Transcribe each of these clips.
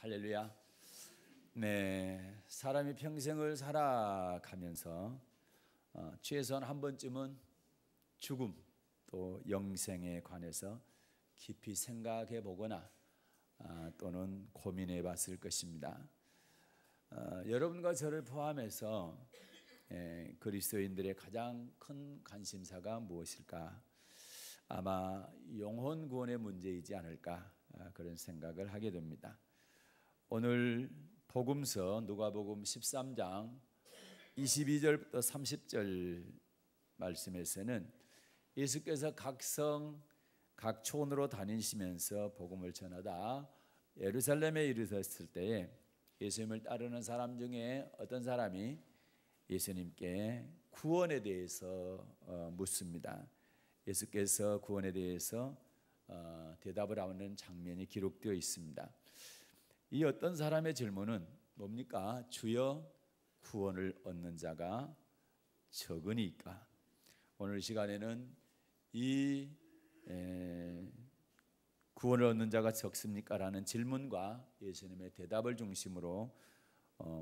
할렐루야. 네, 사람이 평생을 살아가면서 최소한 한 번쯤은 죽음 또 영생에 관해서 깊이 생각해 보거나 또는 고민해 봤을 것입니다. 여러분과 저를 포함해서 그리스도인들의 가장 큰 관심사가 무엇일까? 아마 영혼 구원의 문제이지 않을까 그런 생각을 하게 됩니다. 오늘 복음서 누가복음 13장 22절부터 30절 말씀에서는 예수께서 각 성, 각 촌으로 다니시면서 복음을 전하다 예루살렘에 이르렀을 때에 예수님을 따르는 사람 중에 어떤 사람이 예수님께 구원에 대해서 묻습니다. 예수께서 구원에 대해서 대답을 하는 장면이 기록되어 있습니다. 이 어떤 사람의 질문은 뭡니까? 주여, 구원을 얻는 자가 적으니까. 오늘 시간에는 이 구원을 얻는 자가 적습니까? 라는 질문과 예수님의 대답을 중심으로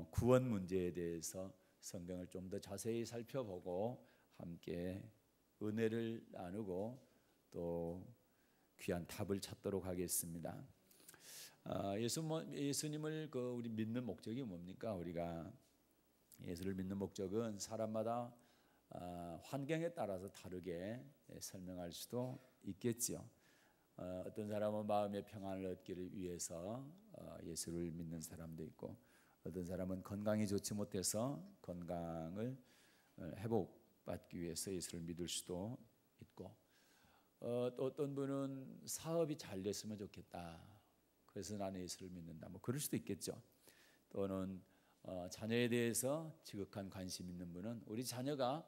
구원 문제에 대해서 성경을 좀 더 자세히 살펴보고 함께 은혜를 나누고 또 귀한 답을 찾도록 하겠습니다. 예수님을 우리 믿는 목적이 뭡니까? 우리가 예수를 믿는 목적은 사람마다 환경에 따라서 다르게 설명할 수도 있겠죠. 어떤 사람은 마음의 평안을 얻기를 위해서 예수를 믿는 사람도 있고, 어떤 사람은 건강이 좋지 못해서 건강을 회복받기 위해서 예수를 믿을 수도 있고, 또 어떤 분은 사업이 잘 됐으면 좋겠다, 그래서 나는 예수를 믿는다, 뭐 그럴 수도 있겠죠. 또는 자녀에 대해서 지극한 관심 있는 분은 우리 자녀가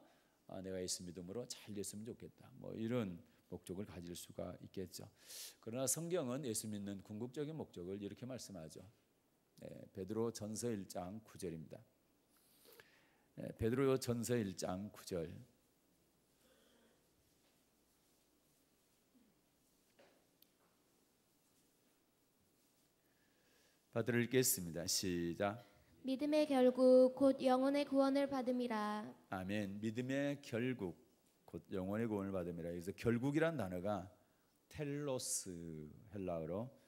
내가 예수 믿음으로 잘 됐으면 좋겠다, 뭐 이런 목적을 가질 수가 있겠죠. 그러나 성경은 예수 믿는 궁극적인 목적을 이렇게 말씀하죠. 베드로 전서 1장 9절입니다. 베드로 전서 1장 9절. 받들어 읽겠습니다. 시작. 믿음의 결국 곧 영혼의 구원을 받음이라. 아멘. 믿음의 결국 곧 영혼의 구원을 받음이라. 그래서 결국이란 단어가 텔로스, 헬라어로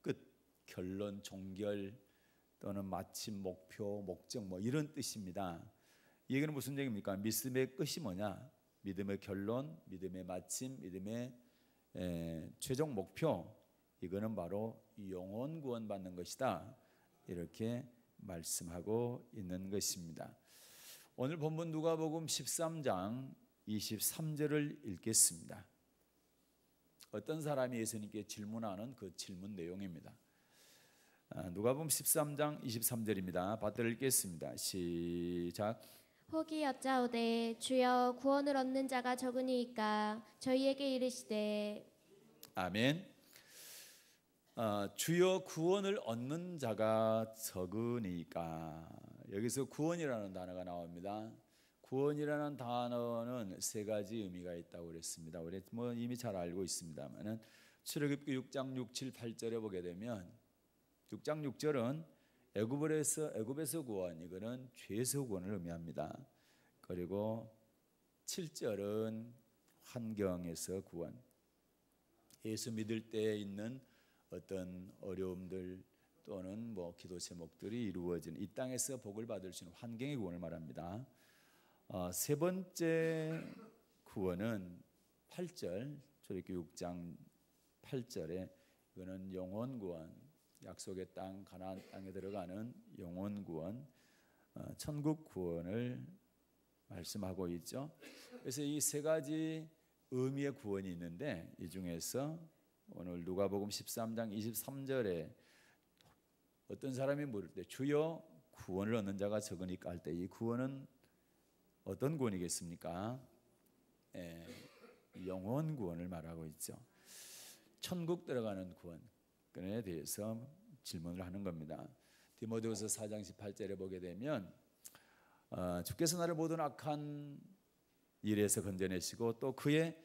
끝, 결론, 종결 또는 마침, 목표, 목적 뭐 이런 뜻입니다. 이 얘기는 무슨 얘기입니까? 믿음의 끝이 뭐냐? 믿음의 결론, 믿음의 마침, 믿음의 최종 목표, 이거는 바로 영혼 구원 받는 것이다, 이렇게 말씀하고 있는 것입니다. 오늘 본문 누가복음 13장 23절을 읽겠습니다. 어떤 사람이 예수님께 질문하는 그 질문 내용입니다. 누가복음 13장 23절입니다. 받들어 읽겠습니다. 시작. 혹이 여짜오되 주여, 구원을 얻는 자가 적으니이까 저희에게 이르시되. 아멘. 주여, 구원을 얻는 자가 적으니까. 여기서 구원이라는 단어가 나옵니다. 구원이라는 단어는 세 가지 의미가 있다고 그랬습니다. 우리 뭐 이미 잘 알고 있습니다만은 출애굽기 6장 6, 7, 8절에 보게 되면 6장 6절은 애굽에서 구원, 이거는 죄에서 구원을 의미합니다. 그리고 7절은 환경에서 구원, 예수 믿을 때 있는 어떤 어려움들 또는 뭐 기도 제목들이 이루어지는 이 땅에서 복을 받을 수 있는 환경의 구원을 말합니다. 세 번째 구원은 8절, 출애굽기 6장 8절에 이거는 영혼 구원, 약속의 땅 가나안 땅에 들어가는 영혼 구원, 천국 구원을 말씀하고 있죠. 그래서 이 세 가지 의미의 구원이 있는데, 이 중에서 오늘 누가복음 13장 23절에 어떤 사람이 물을 때 주여, 구원을 얻는 자가 적으니까 할 때 이 구원은 어떤 구원이겠습니까? 영혼 구원을 말하고 있죠. 천국 들어가는 구원에 대해서 질문을 하는 겁니다. 디모데후서 4장 18절에 보게 되면 주께서 나를 모든 악한 일에서 건져내시고 또 그의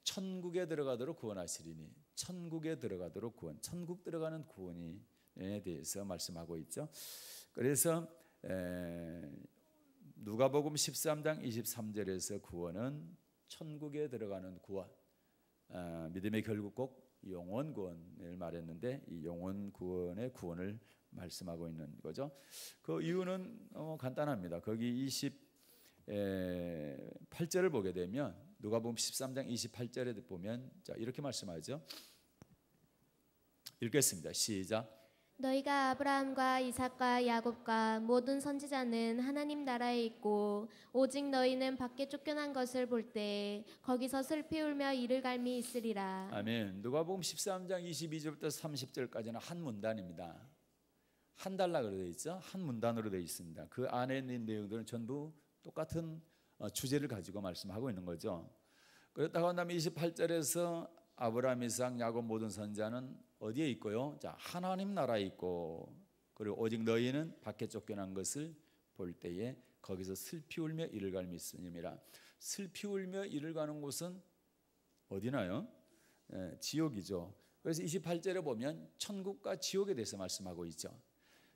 천국에 들어가도록 구원하시리니, 천국에 들어가도록 구원, 천국 들어가는 구원이 대해서 말씀하고 있죠. 그래서 누가복음 13장 23절에서 구원은 천국에 들어가는 구원, 믿음의 결국 영원 구원을 말했는데 이 영원 구원의 구원을 말씀하고 있는 거죠. 그 이유는 간단합니다. 거기 28절을 보게 되면 누가복음 13장 28절에 보면 자 이렇게 말씀하죠. 읽겠습니다. 시작. 너희가 아브라함과 이삭과 야곱과 모든 선지자는 하나님 나라에 있고 오직 너희는 밖에 쫓겨난 것을 볼 때 거기서 슬피 울며 이를 갈미 있으리라. 아멘. 누가복음 13장 22절부터 30절까지는 한 문단입니다. 한 단락으로 되어 있죠. 한 문단으로 되어 있습니다. 그 안에 있는 내용들은 전부 똑같은 주제를 가지고 말씀하고 있는 거죠. 그렇다고 한다면 28절에서 아브라함, 이삭, 야곱 모든 선지자는 어디에 있고요? 자, 하나님 나라에 있고 그리고 오직 너희는 밖에 쫓겨난 것을 볼 때에 거기서 슬피 울며 이를 갈미 있으니라. 슬피 울며 이를 가는 곳은 어디나요? 지옥이죠. 그래서 28절에 보면 천국과 지옥에 대해서 말씀하고 있죠.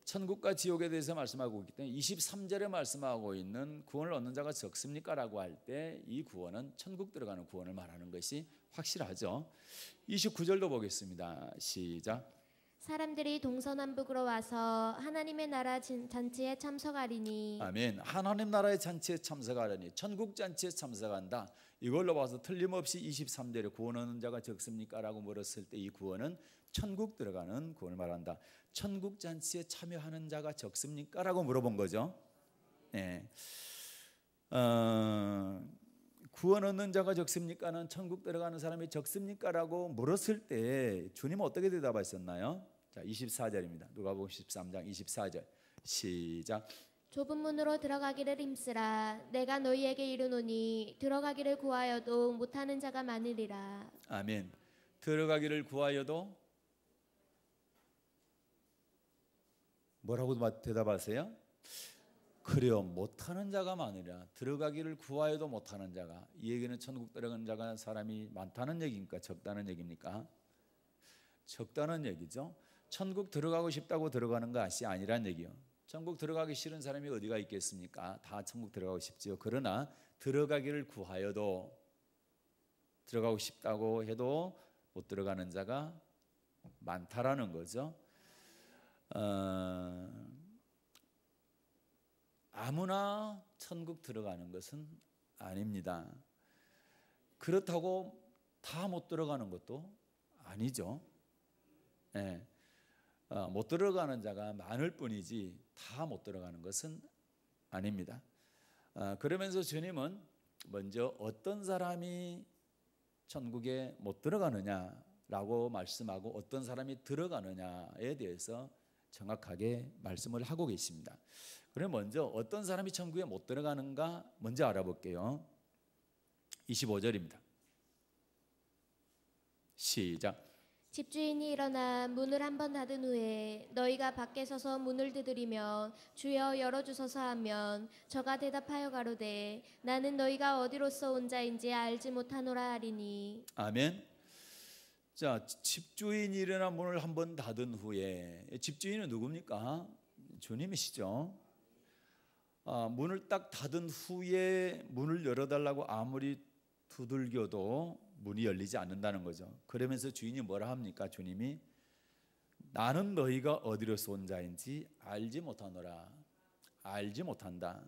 천국과 지옥에 대해서 말씀하고 있기 때문에 23절에 말씀하고 있는 구원을 얻는 자가 적습니까? 라고 할 때 이 구원은 천국 들어가는 구원을 말하는 것이 확실하죠. 29절도 보겠습니다. 시작. 사람들이 동서남북으로 와서 하나님의 나라 잔치에 참석하리니. 아멘. 하나님 나라의 잔치에 참석하리니 천국 잔치에 참석한다. 이걸로 봐서 틀림없이 23절에 구원 얻는 자가 적습니까? 라고 물었을 때 이 구원은 천국 들어가는 구원을 말한다. 천국 잔치에 참여하는 자가 적습니까? 라고 물어본 거죠. 네. 구원 얻는 자가 적습니까는 천국 들어가는 사람이 적습니까? 라고 물었을 때 주님은 어떻게 대답하셨나요? 자, 24절입니다. 누가복음 13장 24절 시작. 좁은 문으로 들어가기를 힘쓰라. 내가 너희에게 이르노니 들어가기를 구하여도 못하는 자가 많으리라. 아멘. 들어가기를 구하여도 뭐라고 대답하세요? 그래요, 못하는 자가 많으리라. 들어가기를 구하여도 못하는 자가, 이 얘기는 천국 들어가는 자가 사람이 많다는 얘기입니까? 적다는 얘기입니까? 적다는 얘기죠. 천국 들어가고 싶다고 들어가는 것이 아니란 얘기요. 천국 들어가기 싫은 사람이 어디가 있겠습니까? 다 천국 들어가고 싶지요. 그러나 들어가기를 구하여도, 들어가고 싶다고 해도 못 들어가는 자가 많다라는 거죠. 아무나 천국 들어가는 것은 아닙니다. 그렇다고 다 못 들어가는 것도 아니죠. 네. 못 들어가는 자가 많을 뿐이지 다 못 들어가는 것은 아닙니다. 그러면서 주님은 먼저 어떤 사람이 천국에 못 들어가느냐라고 말씀하고 어떤 사람이 들어가느냐에 대해서 정확하게 말씀을 하고 계십니다. 그럼 먼저 어떤 사람이 천국에 못 들어가는가 먼저 알아볼게요. 25절입니다. 시작. 집주인이 일어나 문을 한번 닫은 후에 너희가 밖에 서서 문을 두드리며 주여 열어주소서 하면 저가 대답하여 가로되 나는 너희가 어디로서 온 자인지 알지 못하노라 하리니. 아멘. 자, 집주인이 일어나 문을 한번 닫은 후에, 집주인은 누굽니까? 주님이시죠. 문을 딱 닫은 후에 문을 열어달라고 아무리 두들겨도 문이 열리지 않는다는 거죠. 그러면서 주인이 뭐라 합니까? 주님이 나는 너희가 어디로서 온 자인지 알지 못하노라. 알지 못한다.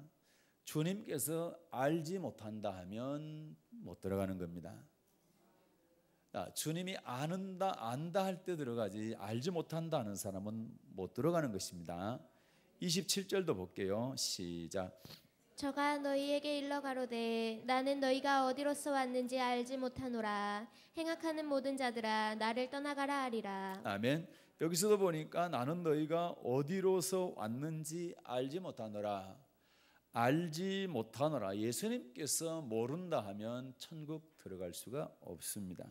주님께서 알지 못한다 하면 못 들어가는 겁니다. 주님이 안다 할 때 들어가지 알지 못한다 하는 사람은 못 들어가는 것입니다. 27절도 볼게요. 시작. 저가 너희에게 일러 가로되 나는 너희가 어디로서 왔는지 알지 못하노라. 행악하는 모든 자들아 나를 떠나가라 하리라. 아멘. 여기서도 보니까 나는 너희가 어디로서 왔는지 알지 못하노라. 알지 못하노라. 예수님께서 모른다 하면 천국 들어갈 수가 없습니다.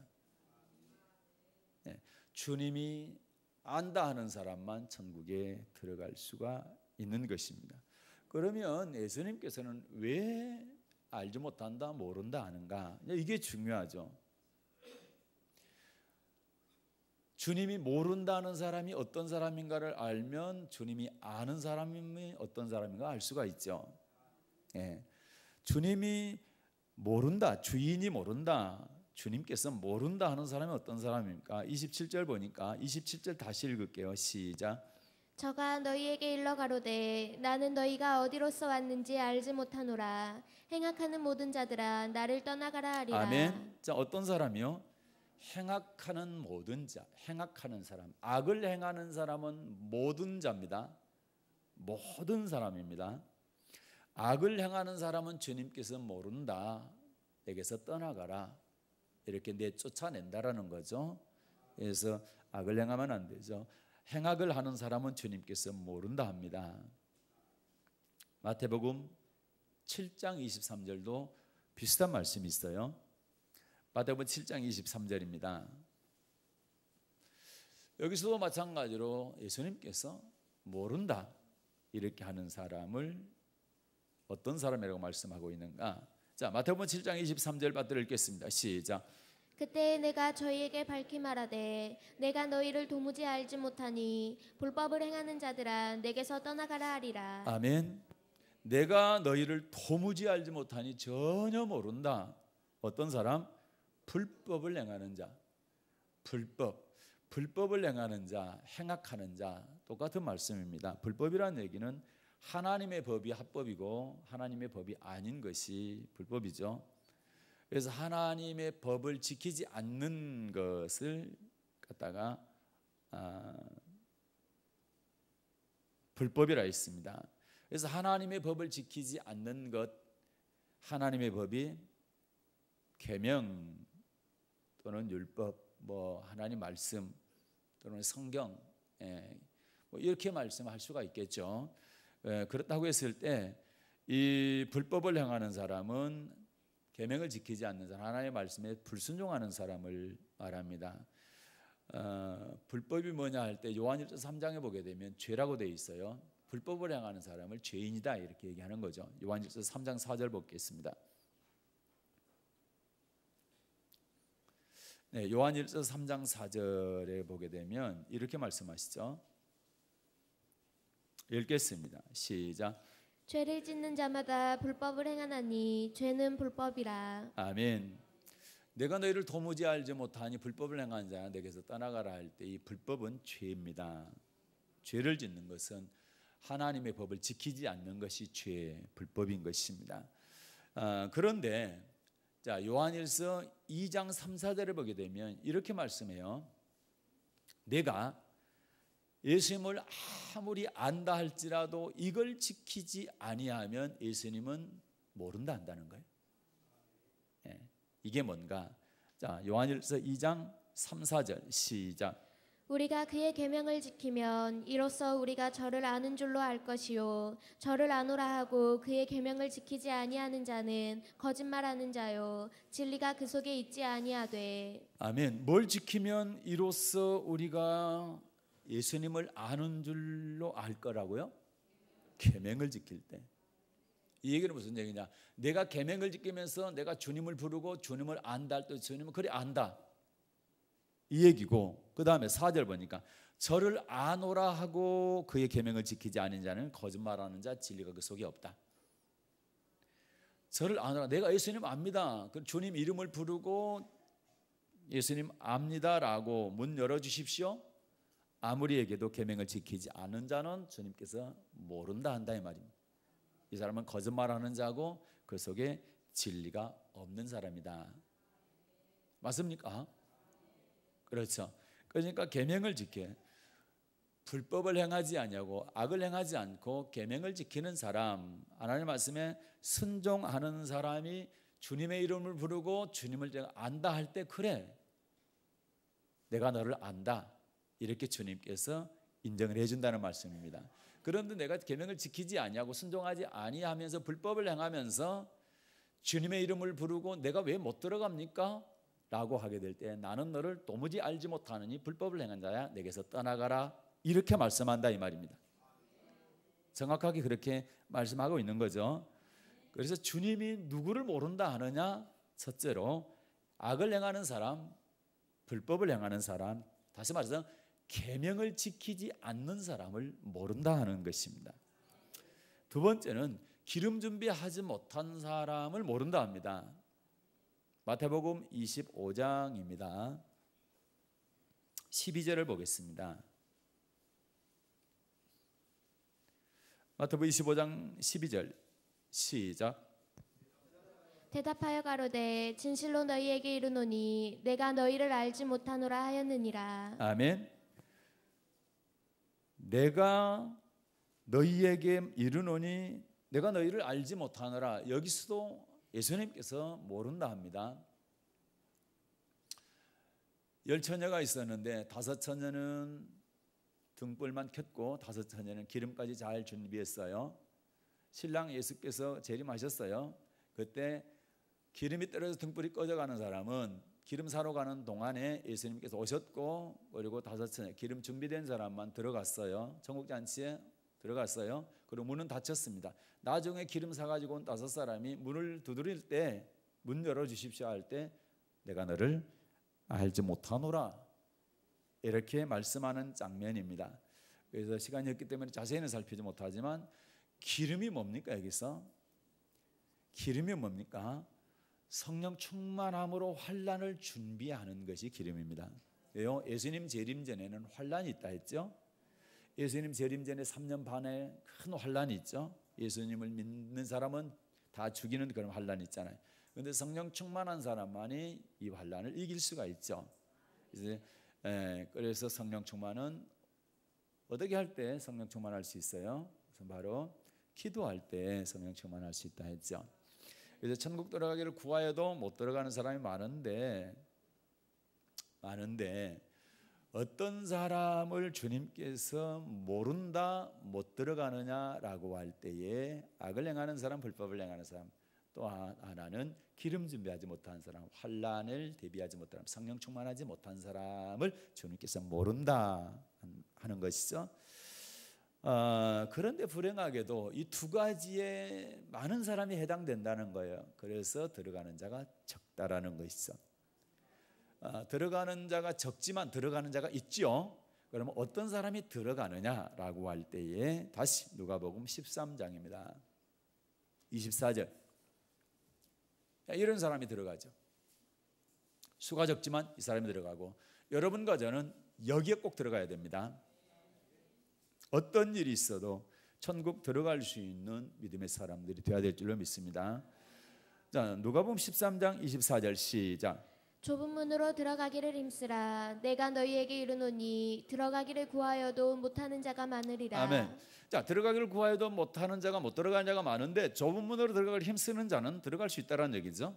주님이 안다 하는 사람만 천국에 들어갈 수가 있는 것입니다. 그러면 예수님께서는 왜 알지 못한다, 모른다 하는가? 이게 중요하죠. 주님이 모른다는 사람이 어떤 사람인가를 알면 주님이 아는 사람이 어떤 사람인가 알 수가 있죠. 예. 주님이 모른다, 주인이 모른다, 주님께서 모른다 하는 사람이 어떤 사람입니까? 27절 보니까 27절 다시 읽을게요. 시작. 저가 너희에게 일러 가로되 나는 너희가 어디로서 왔는지 알지 못하노라. 행악하는 모든 자들아 나를 떠나가라 하리라. 아멘. 자, 어떤 사람이요? 행악하는 모든 자, 행악하는 사람, 악을 행하는 사람은 모든 자입니다. 모든 사람입니다. 악을 행하는 사람은 주님께서 모른다, 내게서 떠나가라 이렇게 내쫓아낸다라는 거죠. 그래서 악을 행하면 안 되죠. 행악을 하는 사람은 주님께서 모른다 합니다. 마태복음 7장 23절도 비슷한 말씀이 있어요. 마태복음 7장 23절입니다. 여기서도 마찬가지로 예수님께서 모른다 이렇게 하는 사람을 어떤 사람이라고 말씀하고 있는가? 자, 마태복음 7장 23절 받들어 읽겠습니다. 시작. 그때 내가 저희에게 밝히 말하되 내가 너희를 도무지 알지 못하니 불법을 행하는 자들아 내게서 떠나가라 하리라. 아멘. 내가 너희를 도무지 알지 못하니 전혀 모른다. 어떤 사람? 불법을 행하는 자. 불법을 행하는 자, 행악하는 자, 똑같은 말씀입니다. 불법이라는 얘기는 하나님의 법이 합법이고 하나님의 법이 아닌 것이 불법이죠. 그래서 하나님의 법을 지키지 않는 것을 갖다가 불법이라 했습니다. 그래서 하나님의 법을 지키지 않는 것, 하나님의 법이 계명 또는 율법, 뭐 하나님 말씀 또는 성경, 뭐 이렇게 말씀할 수가 있겠죠. 그렇다고 했을 때 이 불법을 행하는 사람은 계명을 지키지 않는 사람, 하나님의 말씀에 불순종하는 사람을 말합니다. 불법이 뭐냐 할 때 요한일서 3장에 보게 되면 죄라고 되어 있어요. 불법을 행하는 사람을 죄인이다 이렇게 얘기하는 거죠. 요한일서 3장 4절 보겠습니다. 네, 요한일서 3장 4절에 보게 되면 이렇게 말씀하시죠. 읽겠습니다. 시작. 죄를 짓는 자마다 불법을 행하나니 죄는 불법이라. 아멘. 내가 너희를 도무지 알지 못하니 불법을 행하는 자는 내게서 떠나가라 할 때 이 불법은 죄입니다. 죄를 짓는 것은 하나님의 법을 지키지 않는 것이 죄, 불법인 것입니다. 그런데 자, 요한일서 2장 3, 4절을 보게 되면 이렇게 말씀해요. 내가 예수님을 아무리 안다 할지라도 이걸 지키지 아니하면 예수님은 모른다 한다는 거예요. 이게 뭔가? 자, 요한일서 2장 3, 4절 시작. 우리가 그의 계명을 지키면 이로써 우리가 저를 아는 줄로 알 것이요 저를 아노라 하고 그의 계명을 지키지 아니하는 자는 거짓말하는 자요 진리가 그 속에 있지 아니하되. 아멘. 뭘 지키면 이로써 우리가 예수님을 아는 줄로 알 거라고요? 계명을 지킬 때. 이 얘기는 무슨 얘기냐? 내가 계명을 지키면서 내가 주님을 부르고 주님을 안다 할 때 주님은 그래 안다 이 얘기고, 그 다음에 4절 보니까 저를 아노라 하고 그의 계명을 지키지 않은 자는 거짓말하는 자 진리가 그 속에 없다. 저를 아노라, 내가 예수님 압니다, 주님 이름을 부르고 예수님 압니다라고 문 열어주십시오. 아무리 얘기해도 계명을 지키지 않은 자는 주님께서 모른다 한다 이 말입니다. 이 사람은 거짓말하는 자고 그 속에 진리가 없는 사람이다. 맞습니까? 그렇죠. 그러니까 계명을 지켜 불법을 행하지 아니하고 악을 행하지 않고 계명을 지키는 사람, 하나님 말씀에 순종하는 사람이 주님의 이름을 부르고 주님을 제가 안다 할 때 그래 내가 너를 안다 이렇게 주님께서 인정을 해준다는 말씀입니다. 그런데 내가 계명을 지키지 아니하고 순종하지 아니하면서 불법을 행하면서 주님의 이름을 부르고 내가 왜 못 들어갑니까? 라고 하게 될 때 나는 너를 도무지 알지 못하느니 불법을 행한 자야 내게서 떠나가라 이렇게 말씀한다 이 말입니다. 정확하게 그렇게 말씀하고 있는 거죠. 그래서 주님이 누구를 모른다 하느냐? 첫째로 악을 행하는 사람, 불법을 행하는 사람 다시 말해서 계명을 지키지 않는 사람을 모른다 하는 것입니다. 두 번째는 기름 준비하지 못한 사람을 모른다 합니다. 마태복음 25장입니다. 12절을 보겠습니다. 마태복음 25장 12절 시작. 대답하여 가로되 진실로 너희에게 이르노니 내가 너희를 알지 못하노라 하였느니라. 아멘. 내가 너희에게 이르노니 내가 너희를 알지 못하노라. 여기서도 예수님께서 모른다 합니다. 10처녀가 있었는데 5처녀는 등불만 켰고 5처녀는 기름까지 잘 준비했어요. 신랑 예수께서 재림하셨어요. 그때 기름이 떨어져 등불이 꺼져가는 사람은 기름 사러 가는 동안에 예수님께서 오셨고, 그리고 5처녀 기름 준비된 사람만 들어갔어요. 천국잔치에 들어갔어요. 그리고 문은 닫혔습니다. 나중에 기름 사가지고 온 5사람이 문을 두드릴 때, 문 열어주십시오 할 때 내가 너를 알지 못하노라 이렇게 말씀하는 장면입니다. 그래서 시간이 없기 때문에 자세히는 살피지 못하지만 기름이 뭡니까? 여기서 기름이 뭡니까? 성령 충만함으로 환난을 준비하는 것이 기름입니다. 왜요? 예수님 재림 전에는 환난이 있다 했죠. 예수님 재림 전에 3년 반에 큰 환난이 있죠. 예수님을 믿는 사람은 다 죽이는 그런 환난이 있잖아요. 그런데 성령 충만한 사람만이 이 환난을 이길 수가 있죠. 그래서 성령 충만은 어떻게 할 때 성령 충만할 수 있어요? 바로 기도할 때 성령 충만할 수 있다 했죠. 그래서 천국 들어가기를 구하여도 못 들어가는 사람이 많은데 어떤 사람을 주님께서 모른다, 못 들어가느냐라고 할 때에 악을 행하는 사람, 불법을 행하는 사람, 또 하나는 기름 준비하지 못한 사람, 환난을 대비하지 못한 사람, 성령 충만하지 못한 사람을 주님께서 모른다 하는 것이죠. 그런데 불행하게도 이 두 가지에 많은 사람이 해당된다는 거예요. 그래서 들어가는 자가 적다라는 것이죠. 들어가는 자가 적지만 들어가는 자가 있죠. 그러면 어떤 사람이 들어가느냐라고 할 때에 다시 누가복음 13장입니다. 24절. 이런 사람이 들어가죠. 수가 적지만 이 사람이 들어가고, 여러분과 저는 여기에 꼭 들어가야 됩니다. 어떤 일이 있어도 천국 들어갈 수 있는 믿음의 사람들이 되어야 될 줄로 믿습니다. 자, 누가복음 13장 24절 시작. 좁은 문으로 들어가기를 힘쓰라. 내가 너희에게 이르노니 들어가기를 구하여도 못하는 자가 많으리라. 아멘. 자, 들어가기를 구하여도 못하는 자가, 못 들어가는 자가 많은데 좁은 문으로 들어가기를 힘쓰는 자는 들어갈 수 있다는 얘기죠.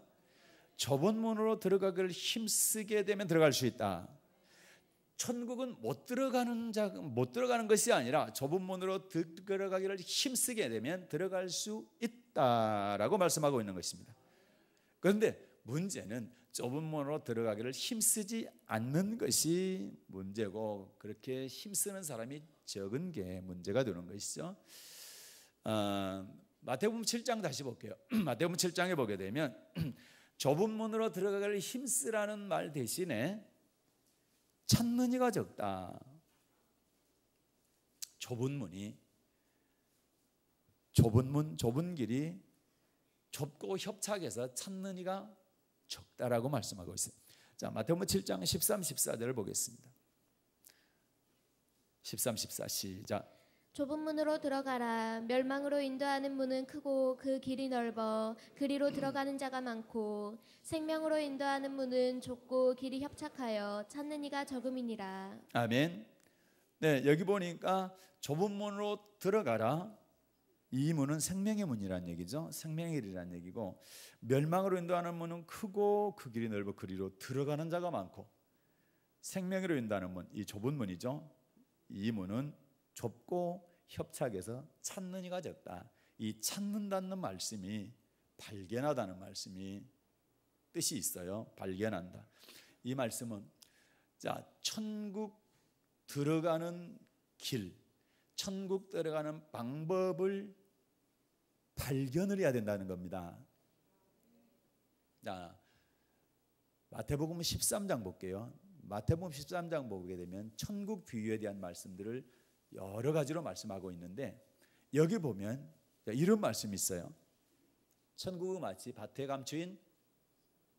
좁은 문으로 들어가기를 힘쓰게 되면 들어갈 수 있다. 천국은 못 들어가는 것이 아니라 좁은 문으로 들어가기를 힘쓰게 되면 들어갈 수 있다라고 말씀하고 있는 것입니다. 그런데 문제는 좁은 문으로 들어가기를 힘쓰지 않는 것이 문제고, 그렇게 힘쓰는 사람이 적은 게 문제가 되는 것이죠. 마태복음 7장 다시 볼게요. 마태복음 7장에 보게 되면 좁은 문으로 들어가기를 힘쓰라는 말 대신에 찾는 이가 적다. 좁은 문, 좁은 길이 좁고 협착해서 찾는 이가 적다라고 말씀하고 있어요. 자, 마태복음 7장 13, 14절을 보겠습니다. 13, 14 시작. 좁은 문으로 들어가라. 멸망으로 인도하는 문은 크고 그 길이 넓어 그리로 들어가는 자가 많고, 생명으로 인도하는 문은 좁고 길이 협착하여 찾는 이가 적음이니라. 아멘. 네, 여기 보니까 좁은 문으로 들어가라. 이 문은 생명의 문이라는 얘기죠. 생명의 길이라는 얘기고, 멸망으로 인도하는 문은 크고 그 길이 넓어 그리로 들어가는 자가 많고, 생명으로 인도하는 문, 이 좁은 문이죠. 이 문은 좁고 협착해서 찾는 이가 적다. 이 찾는다는 말씀이 발견하다는 말씀이 뜻이 있어요. 발견한다. 이 말씀은 자, 천국 들어가는 길, 천국 들어가는 방법을 발견을 해야 된다는 겁니다. 자, 마태복음 13장 볼게요. 마태복음 13장 보게 되면 천국 비유에 대한 말씀들을 여러 가지로 말씀하고 있는데 여기 보면 이런 말씀이 있어요. 천국은 마치 밭에 감추인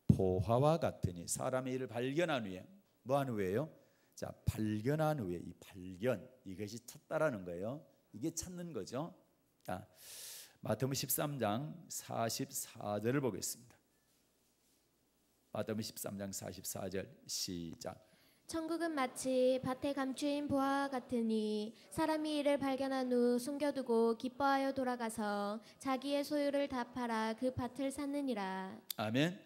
보화와 같으니 사람의 일을 발견한 후에 뭐한 후에요? 자, 발견한 후에 이 발견 이것이 찾다라는 거예요. 이게 찾는 거죠. 자, 마태복음 13장 44절을 보겠습니다. 마태복음 13장 44절 시작. 천국은 마치 밭에 감추인 보화와 같으니 사람이 이를 발견한 후 숨겨두고 기뻐하여 돌아가서 자기의 소유를 다 팔아 그 밭을 샀느니라. 아멘.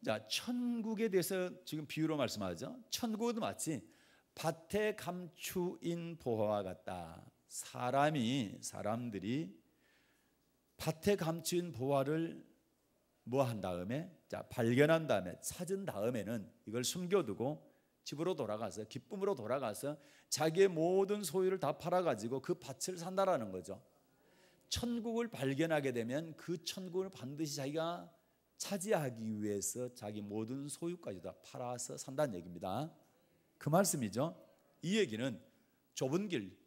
자, 천국에 대해서 지금 비유로 말씀하죠. 천국은 마치 밭에 감추인 보화와 같다. 사람들이 밭에 감추인 보화를 뭐 한 다음에, 자, 발견한 다음에 찾은 다음에는 이걸 숨겨두고 집으로 돌아가서 기쁨으로 돌아가서 자기의 모든 소유를 다 팔아가지고 그 밭을 산다라는 거죠. 천국을 발견하게 되면 그 천국을 반드시 자기가 차지하기 위해서 자기 모든 소유까지 다 팔아서 산다는 얘기입니다. 그 말씀이죠. 이 얘기는 좁은 길,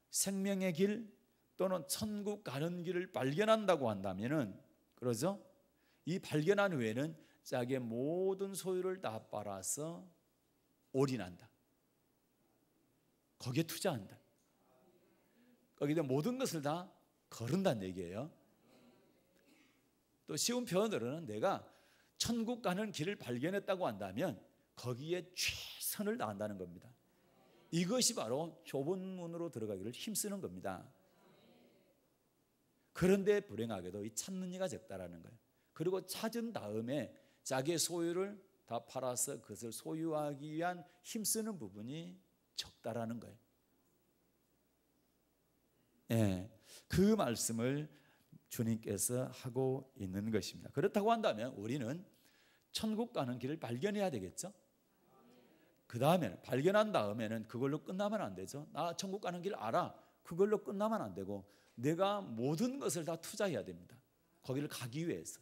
생명의 길 또는 천국 가는 길을 발견한다고 한다면은, 그러죠? 이 발견한 후에는 자기의 모든 소유를 다 팔아서 올인한다. 거기에 투자한다. 거기에 모든 것을 다 거른다는 얘기예요. 또 쉬운 표현으로는 내가 천국 가는 길을 발견했다고 한다면 거기에 최선을 다한다는 겁니다. 이것이 바로 좁은 문으로 들어가기를 힘쓰는 겁니다. 그런데 불행하게도 이 찾는 이가 적다라는 거예요. 그리고 찾은 다음에 자기의 소유를 다 팔아서 그것을 소유하기 위한 힘쓰는 부분이 적다라는 거예요. 예, 그 말씀을 주님께서 하고 있는 것입니다. 그렇다고 한다면 우리는 천국 가는 길을 발견해야 되겠죠. 그 다음에는 발견한 다음에는 그걸로 끝나면 안 되죠. 나 천국 가는 길 알아. 그걸로 끝나면 안 되고 내가 모든 것을 다 투자해야 됩니다. 거기를 가기 위해서,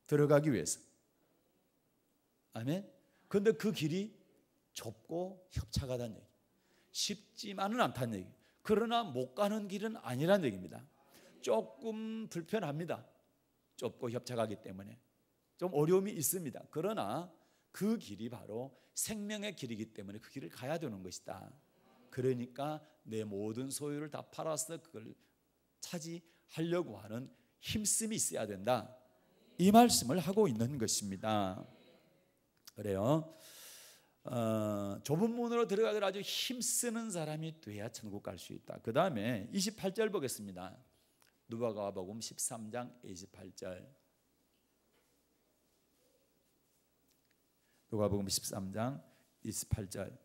들어가기 위해서. 아멘. 그런데 그 길이 좁고 협착하다는 얘기, 쉽지만은 않다는 얘기. 그러나 못 가는 길은 아니라는 얘기입니다. 조금 불편합니다. 좁고 협착하기 때문에 좀 어려움이 있습니다. 그러나 그 길이 바로 생명의 길이기 때문에 그 길을 가야 되는 것이다. 그러니까 내 모든 소유를 다 팔아서 그걸 차지하려고 하는 힘씀이 있어야 된다. 이 말씀을 하고 있는 것입니다. 그래요. 좁은 문으로 들어가기를 아주 힘쓰는 사람이 돼야 천국 갈 수 있다. 그 다음에 28절 보겠습니다. 누가복음 13장 28절. 누가복음 13장 28절.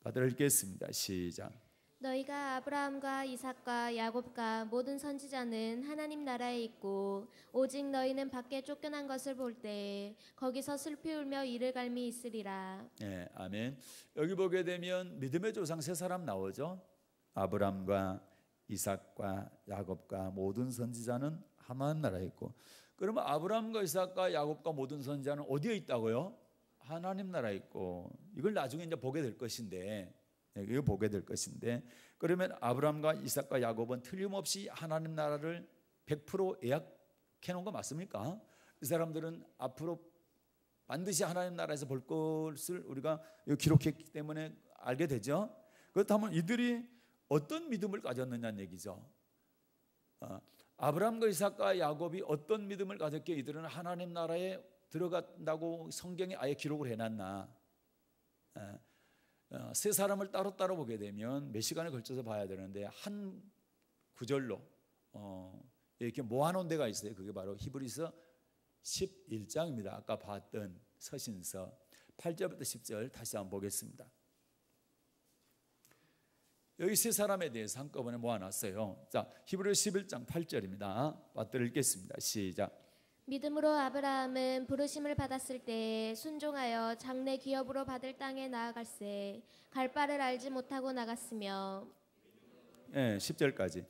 받들어 읽겠습니다. 시작. 너희가 아브라함과 이삭과 야곱과 모든 선지자는 하나님 나라에 있고 오직 너희는 밖에 쫓겨난 것을 볼 때 거기서 슬피 울며 이를 갈미 있으리라. 네, 아멘. 여기 보게 되면 믿음의 조상 세 사람 나오죠. 아브라함과 이삭과 야곱과 모든 선지자는 하나님 나라에 있고, 그러면 아브라함과 이삭과 야곱과 모든 선지자는 어디에 있다고요? 하나님 나라에 있고, 이걸 나중에 이제 보게 될 것인데, 이거 보게 될 것인데, 그러면 아브라함과 이삭과 야곱은 틀림없이 하나님 나라를 100% 예약해 놓은 거 맞습니까? 이 사람들은 앞으로 반드시 하나님 나라에서 볼 것을 우리가 기록했기 때문에 알게 되죠. 그렇다면 이들이 어떤 믿음을 가졌느냐는 얘기죠. 아브라함과 이삭과 야곱이 어떤 믿음을 가졌기에 이들은 하나님 나라에 들어간다고 성경에 아예 기록을 해놨나. 세 사람을 따로따로 보게 되면 몇 시간에 걸쳐서 봐야 되는데 한 구절로 이렇게 모아놓은 데가 있어요. 그게 바로 히브리서 11장입니다. 아까 봤던 서신서 8절부터 10절 다시 한번 보겠습니다. 여기 세 사람에 대해서 한꺼번에 모아놨어요. 자, 히브리서 11장 8절입니다. 받들어 읽겠습니다. 시작. 믿음으로 아브라함은 부르심을 받았을 때 순종하여 장래 기업으로 받을 땅에 나아갈새 갈 바를 알지 못하고 나갔으며, 10절까지.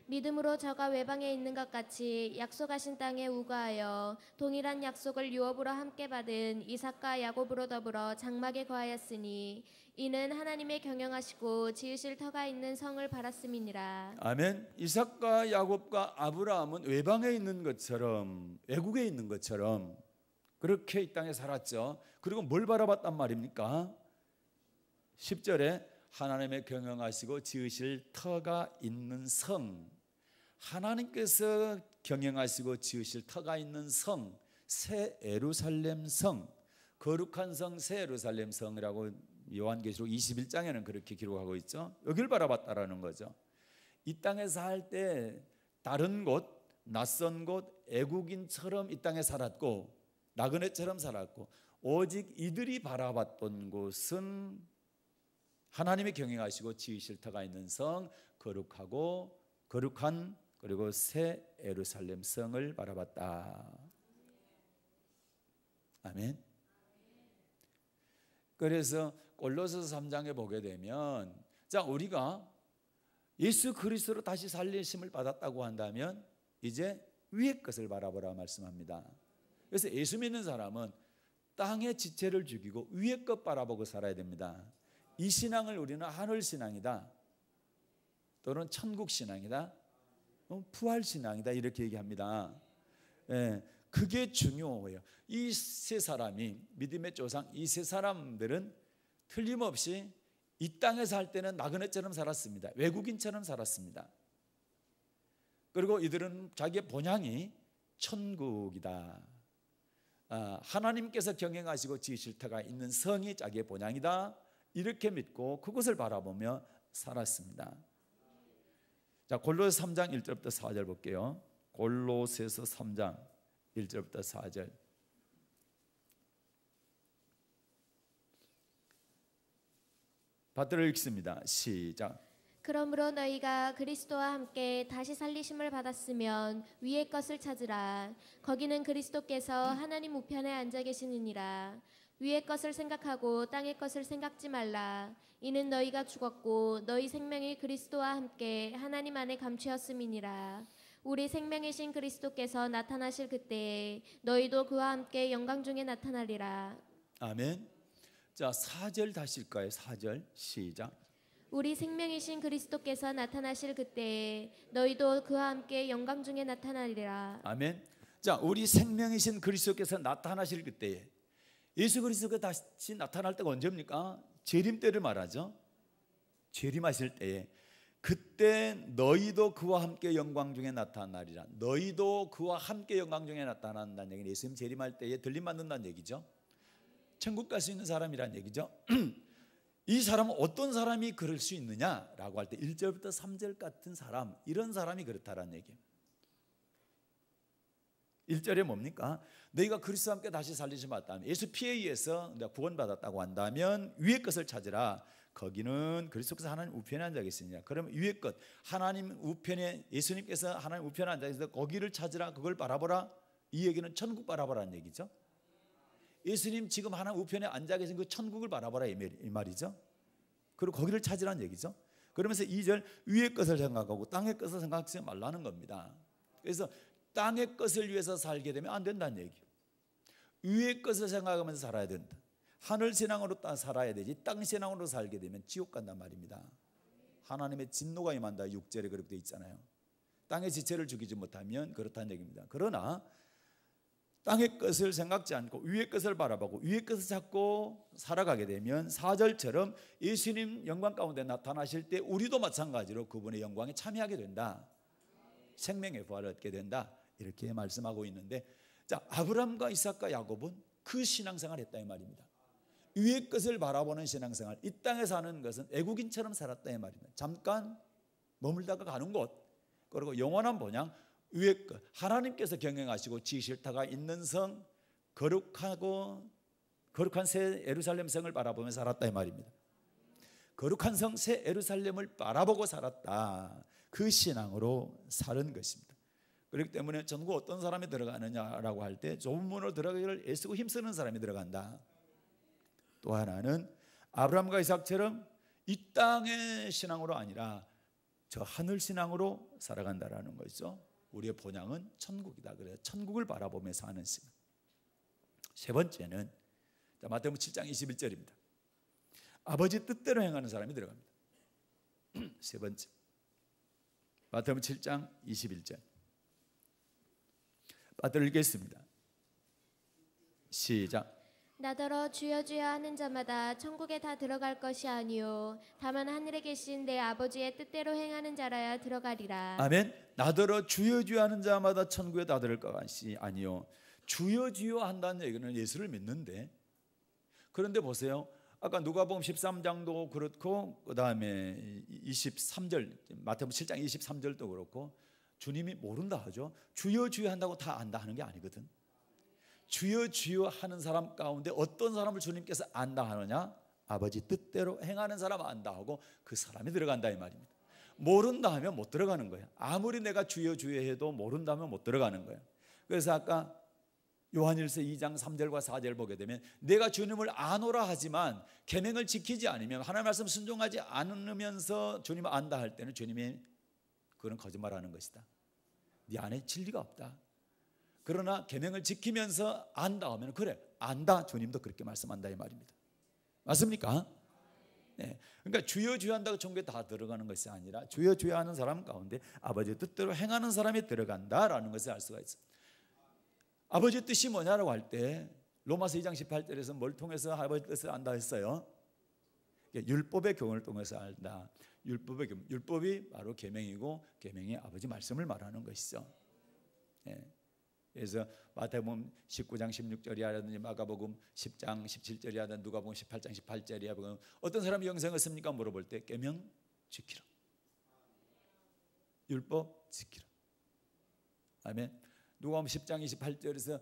믿음으로 저가 외방에 있는 것 같이 약속하신 땅에 우거하여 동일한 약속을 유업으로 함께 받은 이삭과 야곱으로 더불어 장막에 거하였으니 이는 하나님의 경영하시고 지으실 터가 있는 성을 바랐음이니라. 아멘. 이삭과 야곱과 아브라함은 외방에 있는 것처럼, 외국에 있는 것처럼 그렇게 이 땅에 살았죠. 그리고 뭘 바라봤단 말입니까? 10절에 하나님의 경영하시고 지으실 터가 있는 성, 하나님께서 경영하시고 지으실 터가 있는 성, 새 예루살렘 성, 거룩한 성, 새 예루살렘 성이라고 요한계시록 21장에는 그렇게 기록하고 있죠. 여길 바라봤다라는 거죠. 이 땅에 살 때 다른 곳, 낯선 곳, 애국인처럼 이 땅에 살았고 나그네처럼 살았고, 오직 이들이 바라봤던 곳은 하나님이 경영하시고 지으실 터가 있는 성, 거룩하고 거룩한 그리고 새 예루살렘 성을 바라봤다. 아멘. 그래서 골로새서 3장에 보게 되면, 자, 우리가 예수 그리스도로 다시 살리심을 받았다고 한다면 이제 위의 것을 바라보라 말씀합니다. 그래서 예수 믿는 사람은 땅의 지체를 죽이고 위의 것 바라보고 살아야 됩니다. 이 신앙을 우리는 하늘 신앙이다, 또는 천국 신앙이다, 부활 신앙이다 이렇게 얘기합니다. 예, 그게 중요해요. 이 세 사람이, 믿음의 조상 이 세 사람들은 틀림없이 이 땅에 살 때는 나그네처럼 살았습니다. 외국인처럼 살았습니다. 그리고 이들은 자기의 본향이 천국이다, 하나님께서 경영하시고 지으실 터가 있는 성이 자기의 본향이다, 이렇게 믿고 그것을 바라보며 살았습니다. 자, 골로새 3장 1절부터 4절 볼게요. 골로새서 3장 1절부터 4절. 받들어 읽습니다. 시작. 그러므로 너희가 그리스도와 함께 다시 살리심을 받았으면 위의 것을 찾으라. 거기는 그리스도께서 하나님 우편에 앉아 계시느니라. 위의 것을 생각하고 땅의 것을 생각지 말라. 이는 너희가 죽었고 너희 생명이 그리스도와 함께 하나님 안에 감추었음이니라. 우리 생명이신 그리스도께서 나타나실 그때에 너희도 그와 함께 영광 중에 나타나리라. 아멘. 자, 4절 다시 읽까요? 4절 시작. 우리 생명이신 그리스도께서 나타나실 그때에 너희도 그와 함께 영광 중에 나타나리라. 아멘. 자, 우리 생명이신 그리스도께서 나타나실 그때에, 예수 그리스도가 다시 나타날 때가 언제입니까? 재림 때를 말하죠. 재림하실 때에, 그때 너희도 그와 함께 영광 중에 나타나리라. 너희도 그와 함께 영광 중에 나타난다는 얘기는 예수님 재림할 때에 들림받는다는 얘기죠. 천국 갈 수 있는 사람이란 얘기죠. 이 사람은 어떤 사람이 그럴 수 있느냐라고 할 때 1절부터 3절 같은 사람, 이런 사람이 그렇다라는 얘기예요. 1절에 뭡니까? 너희가 그리스도와 함께 다시 살리심 받았다면, 예수 피에 의해서 내가 구원받았다고 한다면 위의 것을 찾으라. 거기는 그리스도께서 하나님 우편에 앉아 계시느니라. 그러면 위의 것, 하나님 우편에, 예수님께서 하나님 우편에 앉아 계셔서 거기를 찾으라, 그걸 바라보라. 이 얘기는 천국 바라보라는 얘기죠. 예수님 지금 하나님 우편에 앉아 계신 그 천국을 바라보라 이 말이죠. 그리고 거기를 찾으라는 얘기죠. 그러면서 2절, 위의 것을 생각하고 땅의 것을 생각하지 말라는 겁니다. 그래서 땅의 것을 위해서 살게 되면 안 된다는 얘기예요. 위의 것을 생각하면서 살아야 된다. 하늘 신앙으로 살아야 되지 땅 신앙으로 살게 되면 지옥 간단 말입니다. 하나님의 진노가 임한다, 6절에 그렇게 되어 있잖아요. 땅의 지체를 죽이지 못하면 그렇다는 얘기입니다. 그러나 땅의 것을 생각지 않고 위의 것을 바라보고 위의 것을 찾고 살아가게 되면 4절처럼 예수님 영광 가운데 나타나실 때 우리도 마찬가지로 그분의 영광에 참여하게 된다. 생명의 부활을 얻게 된다. 이렇게 말씀하고 있는데, 자, 아브라함과 이삭과 야곱은 그 신앙생활을 했다 이 말입니다. 위의 것을 바라보는 신앙생활, 이 땅에 사는 것은 애국인처럼 살았다 이 말입니다. 잠깐 머물다가 가는 곳, 그리고 영원한 본향, 위의 것, 하나님께서 경영하시고 지으실 터가 있는 성, 거룩한 새 예루살렘 성을 바라보며 살았다 이 말입니다. 거룩한 성 새 예루살렘을 바라보고 살았다. 그 신앙으로 사는 것입니다. 그렇기 때문에 전국 어떤 사람이 들어가느냐라고 할 때 좁은 문으로 들어가기를 애쓰고 힘쓰는 사람이 들어간다. 또 하나는 아브라함과 이삭처럼 이 땅의 신앙으로 아니라 저 하늘 신앙으로 살아간다라는 거죠. 우리의 본향은 천국이다. 그래서 천국을 바라보며 사는 신앙. 세 번째는 마태복음 7장 21절입니다. 아버지 뜻대로 행하는 사람이 들어갑니다. 세 번째, 마태복음 7장 21절. 받들어 읽겠습니다. 시작. 나더러 주여 주여 하는 자마다 천국에 다 들어갈 것이 아니요 다만 하늘에 계신 내 아버지의 뜻대로 행하는 자라야 들어가리라. 아멘. 나더러 주여 주여 하는 자마다 천국에 다 들어갈 것이 아니요. 주여 주여 한다는 얘기는 예수를 믿는데, 그런데 보세요. 아까 누가복음 13장도 그렇고 그다음에 23절 마태복음 7장 23절도 그렇고 주님이 모른다 하죠. 주여 주여 한다고 다 안다 하는 게 아니거든. 주여 주여 하는 사람 가운데 어떤 사람을 주님께서 안다 하느냐? 아버지 뜻대로 행하는 사람 안다 하고 그 사람이 들어간다 이 말입니다. 모른다 하면 못 들어가는 거예요. 아무리 내가 주여 주여 해도 모른다 하면 못 들어가는 거예요. 그래서 아까 요한일서 2장 3절과 4절 보게 되면 내가 주님을 아노라 하지만 계명을 지키지 않으면, 하나님 말씀 순종하지 않으면서 주님을 안다 할 때는 주님이 그건 거짓말하는 것이다. 네 안에 진리가 없다. 그러나 계명을 지키면서 안다 하면 그래 안다, 주님도 그렇게 말씀한다 이 말입니다. 맞습니까? 네. 그러니까 주여 주여 한다고 천국에 다 들어가는 것이 아니라 주여 주여 하는 사람 가운데 아버지 뜻대로 행하는 사람이 들어간다라는 것을 알 수가 있어요. 아버지 뜻이 뭐냐라고 할 때 로마서 2장 18절에서 뭘 통해서 아버지 뜻을 안다 했어요? 율법의 교훈을 통해서 안다. 율법의 교훈, 율법이 바로 계명이고 계명이 아버지 말씀을 말하는 것이죠. 네. 그래서 마태복음 19장 16절이라든지 마가복음 10장 17절이라든지 누가복음 18장 18절이야 어떤 사람이 영생을 얻습니까? 물어볼 때 계명 지키라. 율법 지키라. 아멘. 누가복음 10장 28절에서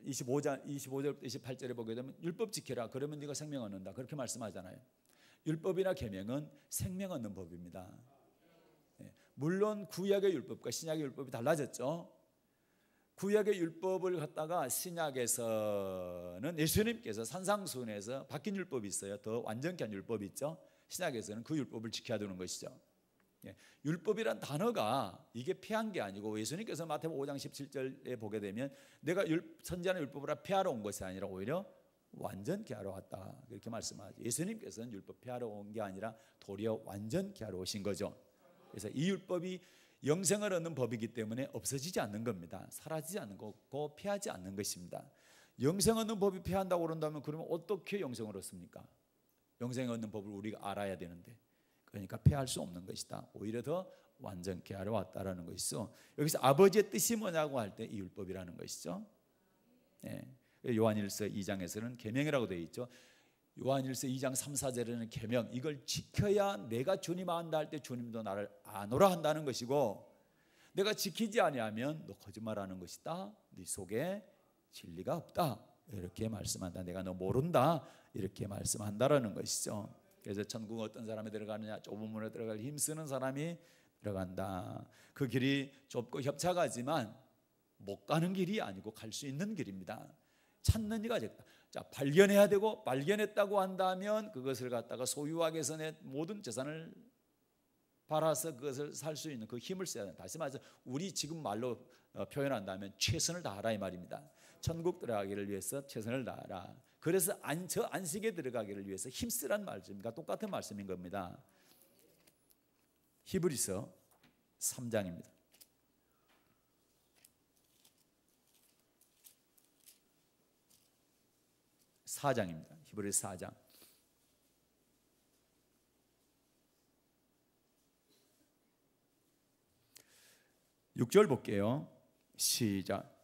25절부터 28절에 보게 되면 율법 지키라. 그러면 네가 생명 얻는다. 그렇게 말씀하잖아요. 율법이나 계명은 생명 얻는 법입니다. 물론 구약의 율법과 신약의 율법이 달라졌죠. 구약의 율법을 갖다가 신약에서는 예수님께서 산상수훈에서 바뀐 율법이 있어요. 더 완전케 한 율법이 있죠. 신약에서는 그 율법을 지켜야 되는 것이죠. 율법이란 단어가 이게 폐한 게 아니고 예수님께서 마태복음 5장 17절에 보게 되면 내가 선지자는 율법을 폐하러 온 것이 아니라 오히려 완전케 하러 왔다 그렇게 말씀하죠. 예수님께서는 율법 폐하러 온 게 아니라 도리어 완전케 하러 오신 거죠. 그래서 이 율법이 영생을 얻는 법이기 때문에 없어지지 않는 겁니다. 사라지지 않는 거고 폐하지 않는 것입니다. 영생 얻는 법이 폐한다고 그런다면 그러면 어떻게 영생을 얻습니까? 영생 얻는 법을 우리가 알아야 되는데, 그러니까 폐할 수 없는 것이다. 오히려 더 완전케 하러 왔다라는 것이죠. 여기서 아버지의 뜻이 뭐냐고 할 때 이 율법이라는 것이죠. 네. 요한일서 2장에서는 계명이라고 되어 있죠. 요한일서 2장 3, 4절에는 계명, 이걸 지켜야 내가 주님 안다 할 때 주님도 나를 아노라 한다는 것이고, 내가 지키지 아니하면 너 거짓말하는 것이다. 네 속에 진리가 없다. 이렇게 말씀한다. 내가 너 모른다. 이렇게 말씀한다라는 것이죠. 그래서 천국 어떤 사람이 들어가느냐? 좁은 문으로 들어갈 힘쓰는 사람이 들어간다. 그 길이 좁고 협착하지만 못 가는 길이 아니고 갈 수 있는 길입니다. 찾는 이가 적다. 자, 발견해야 되고 발견했다고 한다면 그것을 갖다가 소유하기 위해서 내 모든 재산을 팔아서 그것을 살 수 있는 그 힘을 써야 된다. 다시 말해서 우리 지금 말로 표현한다면 최선을 다하라 이 말입니다. 천국 들어가기를 위해서 최선을 다하라. 그래서 저 안식에 들어가기를 위해서 힘쓰란 말씀입니다. 똑같은 말씀인 겁니다. 히브리서 3장입니다. 4장입니다. 히브리서 4장. 6절 볼게요. 시작.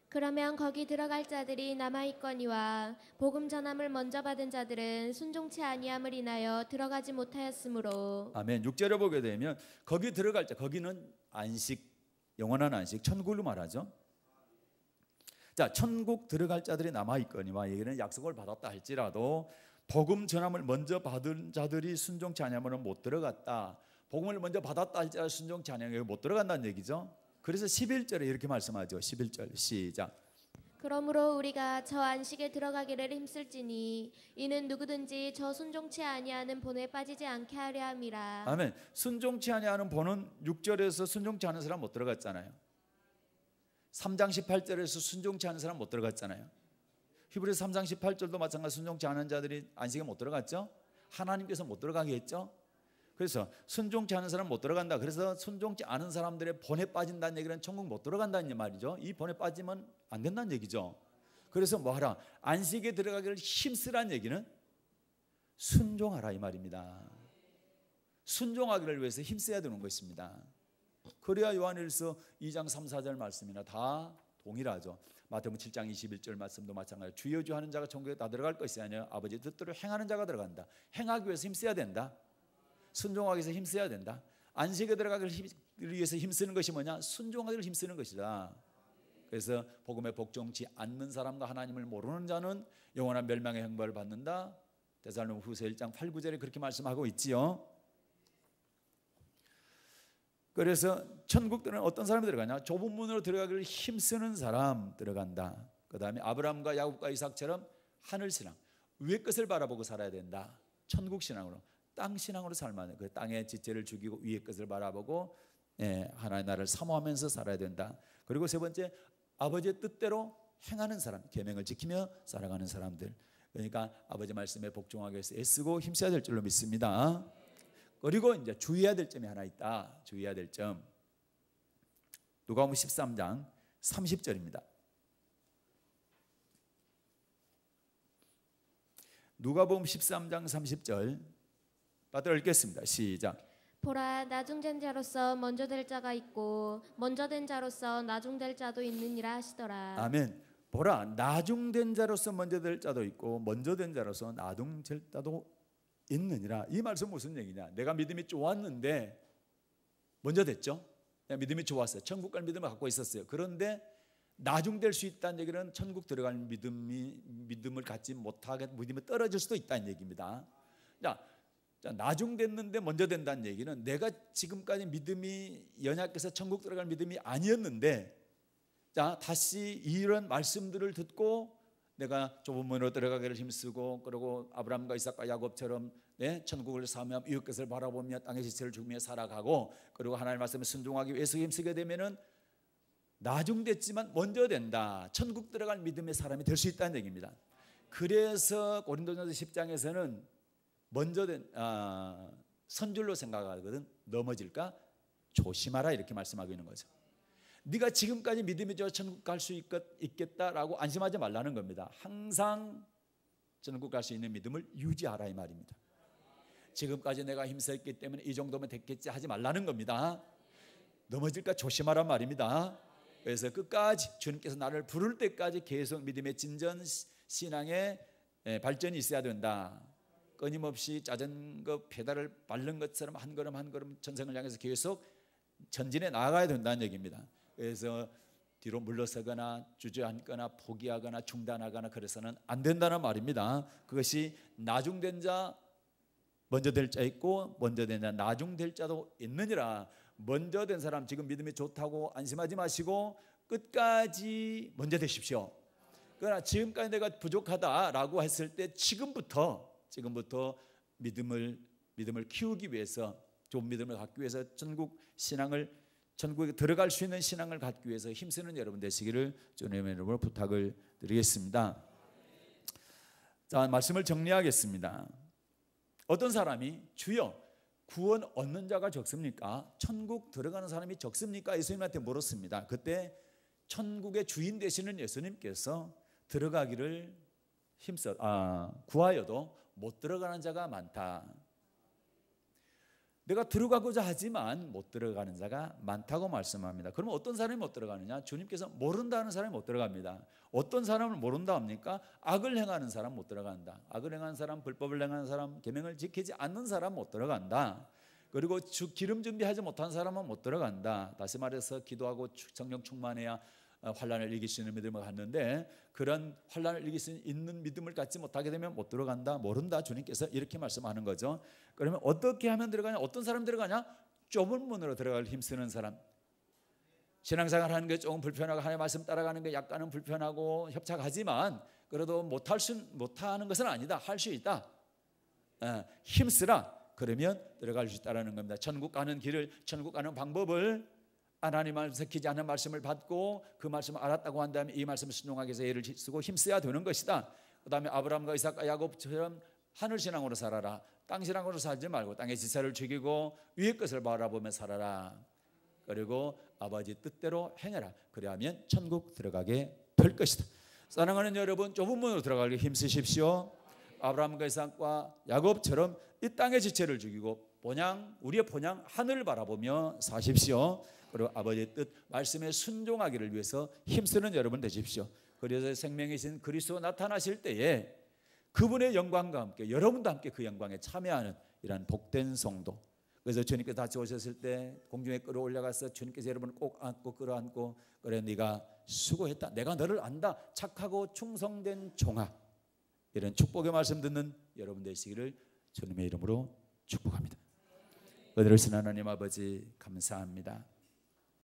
그러면 거기 들어갈 자들이 남아있거니와 복음 전함을 먼저 받은 자들은 순종치 아니함을 인하여 들어가지 못하였으므로. 아멘. 6절에 보게 되면 거기 들어갈 자, 거기는 안식, 영원한 안식, 천국을 말하죠. 자, 천국 들어갈 자들이 남아있거니와, 얘기는 약속을 받았다 할지라도 복음 전함을 먼저 받은 자들이 순종치 아니하면 못 들어갔다. 복음을 먼저 받았다 할지라도 순종치 아니하면 못 들어간다는 얘기죠. 그래서 11절에 이렇게 말씀하죠. 11절 시작. 그러므로 우리가 저 안식에 들어가기를 힘쓸지니 이는 누구든지 저 순종치 아니하는 본에 빠지지 않게 하려 함이라. 아멘. 순종치 아니하는 본은 6절에서 순종치 않은 사람 못 들어갔잖아요. 3장 18절에서 순종치 않은 사람 못 들어갔잖아요. 히브리서 3장 18절도 마찬가지 순종치 않은 자들이 안식에 못 들어갔죠. 하나님께서 못 들어가게 했죠. 그래서 순종치 않은 사람 못 들어간다. 그래서 순종치 않은 사람들의 본에 빠진다는 얘기는 천국 못 들어간다는 말이죠. 이 본에 빠지면 안 된다는 얘기죠. 그래서 뭐하라? 안식에 들어가기를 힘쓰라는 얘기는 순종하라 이 말입니다. 순종하기를 위해서 힘써야 되는 것입니다. 그래야 요한일서 2장 3, 4절 말씀이나 다 동일하죠. 마태복음 7장 21절 말씀도 마찬가지로 주여 주여 하는 자가 천국에 다 들어갈 것이 아니라 아버지 뜻대로 행하는 자가 들어간다. 행하기 위해서 힘써야 된다. 순종하기 위해서 힘써야 된다. 안식에 들어가기를 위해서 힘쓰는 것이 뭐냐? 순종하기를 힘쓰는 것이다. 그래서 복음에 복종치 않는 사람과 하나님을 모르는 자는 영원한 멸망의 형벌을 받는다. 데살로니가후서 1장 8, 9절에 그렇게 말씀하고 있지요. 그래서 천국들은 어떤 사람이 들어가냐? 좁은 문으로 들어가기를 힘쓰는 사람 들어간다. 그 다음에 아브라함과 야곱과 이삭처럼 하늘신앙, 위의 것을 바라보고 살아야 된다. 천국신앙으로, 땅신앙으로 살면 그 땅의 지체를 죽이고 위의 것을 바라보고 하나님의 나라를 사모하면서 살아야 된다. 그리고 세 번째, 아버지의 뜻대로 행하는 사람, 계명을 지키며 살아가는 사람들. 그러니까 아버지 말씀에 복종하기 위해서 애쓰고 힘써야 될 줄로 믿습니다. 그리고 이제 주의해야 될 점이 하나 있다. 주의해야 될 점. 누가복음 13장 30절입니다. 누가복음 13장 30절 받들어 읽겠습니다. 시작. 보라, 나중된 자로서 먼저 될 자가 있고 먼저 된 자로서 나중될 자도 있느니라 하시더라. 아멘. 보라, 나중된 자로서 먼저 될 자도 있고 먼저 된 자로서 나중될 자도 있느니라. 이 말씀 무슨 얘기냐? 내가 믿음이 좋았는데 먼저 됐죠. 내가 믿음이 좋았어요. 천국 갈 믿음을 갖고 있었어요. 그런데 나중될 수 있다는 얘기는 천국 들어갈 믿음을 갖지 못하게 믿음이 떨어질 수도 있다는 얘기입니다. 자, 나중됐는데 먼저 된다는 얘기는 내가 지금까지 믿음이 연약해서 천국 들어갈 믿음이 아니었는데 자, 다시 이런 말씀들을 듣고 내가 좁은 문으로 들어가기를 힘쓰고 그리고 아브라함과 이삭과 야곱처럼 천국을 사며 이웃 것을 바라보며 땅의 지체를 죽이며 살아가고 그리고 하나님의 말씀에 순종하기 위해서 힘쓰게 되면은 나중됐지만 먼저 된다. 천국 들어갈 믿음의 사람이 될 수 있다는 얘기입니다. 그래서 고린도전서 10장에서는 먼저 된 선줄로 생각하거든. 넘어질까 조심하라 이렇게 말씀하고 있는 거죠. 네가 지금까지 믿음이 좋아 천국 갈 수 있겠다라고 안심하지 말라는 겁니다. 항상 천국 갈 수 있는 믿음을 유지하라 이 말입니다. 지금까지 내가 힘썼기 때문에 이 정도면 됐겠지 하지 말라는 겁니다. 넘어질까 조심하란 말입니다. 그래서 끝까지 주님께서 나를 부를 때까지 계속 믿음의 진전 신앙의 발전이 있어야 된다. 끊임없이 자전거 페달을 밟는 것처럼 한 걸음 한 걸음 전생을 향해서 계속 전진해 나아가야 된다는 얘기입니다. 그래서 뒤로 물러서거나 주저앉거나 포기하거나 중단하거나 그래서는 안 된다는 말입니다. 그것이 나중된 자 먼저 될 자 있고 먼저 된 자 나중될 자도 있느니라. 먼저 된 사람 지금 믿음이 좋다고 안심하지 마시고 끝까지 먼저 되십시오. 그러나 지금까지 내가 부족하다라고 했을 때 지금부터 믿음을 키우기 위해서 좋은 믿음을 갖기 위해서 천국에 들어갈 수 있는 신앙을 갖기 위해서 힘쓰는 여러분 되시기를 주님의 이름으로 부탁을 드리겠습니다. 자, 말씀을 정리하겠습니다. 어떤 사람이 주여 구원 얻는 자가 적습니까? 천국 들어가는 사람이 적습니까? 예수님한테 물었습니다. 그때 천국의 주인 되시는 예수님께서 들어가기를 구하여도 못 들어가는 자가 많다. 내가 들어가고자 하지만 못 들어가는 자가 많다고 말씀합니다. 그러면 어떤 사람이 못 들어가느냐? 주님께서 모른다는 사람이 못 들어갑니다. 어떤 사람을 모른다 합니까? 악을 행하는 사람 못 들어간다. 악을 행하는 사람, 불법을 행하는 사람, 계명을 지키지 않는 사람 못 들어간다. 그리고 기름 준비하지 못한 사람은 못 들어간다. 다시 말해서 기도하고 성령 충만해야 환난을 이길 수 있는 믿음을 갖는데 그런 환난을 이길 수 있는 믿음을 갖지 못하게 되면 못 들어간다. 모른다. 주님께서 이렇게 말씀하는 거죠. 그러면 어떻게 하면 들어가냐? 어떤 사람 들어가냐? 좁은 문으로 들어갈 힘쓰는 사람. 신앙생활 하는 게 조금 불편하고 하나님의 말씀 따라가는 게 약간은 불편하고 협착하지만 그래도 못하는 것은 아니다. 할 수 있다. 힘쓰라. 그러면 들어갈 수 있다는 겁니다. 천국 가는 길을, 천국 가는 방법을 하나님을 지키지 않은 말씀을 받고 그 말씀을 알았다고 한 다음에 이 말씀을 순종하기 위해서 애를 쓰고 힘써야 되는 것이다. 그 다음에 아브라함과 이삭과 야곱처럼 하늘신앙으로 살아라. 땅신앙으로 살지 말고 땅의 지체를 죽이고 위의 것을 바라보며 살아라. 그리고 아버지 뜻대로 행해라. 그래야면 천국 들어가게 될 것이다. 사랑하는 여러분, 좁은 문으로 들어가기 힘쓰십시오. 아브라함과 이삭과 야곱처럼 이 땅의 지체를 죽이고 우리의 본향 하늘을 바라보며 사십시오. 그리고 아버지의 뜻 말씀에 순종하기를 위해서 힘쓰는 여러분 되십시오. 그래서 생명이신 그리스도 나타나실 때에 그분의 영광과 함께 여러분도 함께 그 영광에 참여하는 이런 복된 성도. 그래서 주님께서 다시 오셨을 때 공중에 끌어올려가서 주님께서 여러분을 꼭 안고 끌어안고 그래 네가 수고했다. 내가 너를 안다. 착하고 충성된 종아. 이런 축복의 말씀 듣는 여러분 되시기를 주님의 이름으로 축복합니다. 은혜를 주신 하나님 아버지 감사합니다.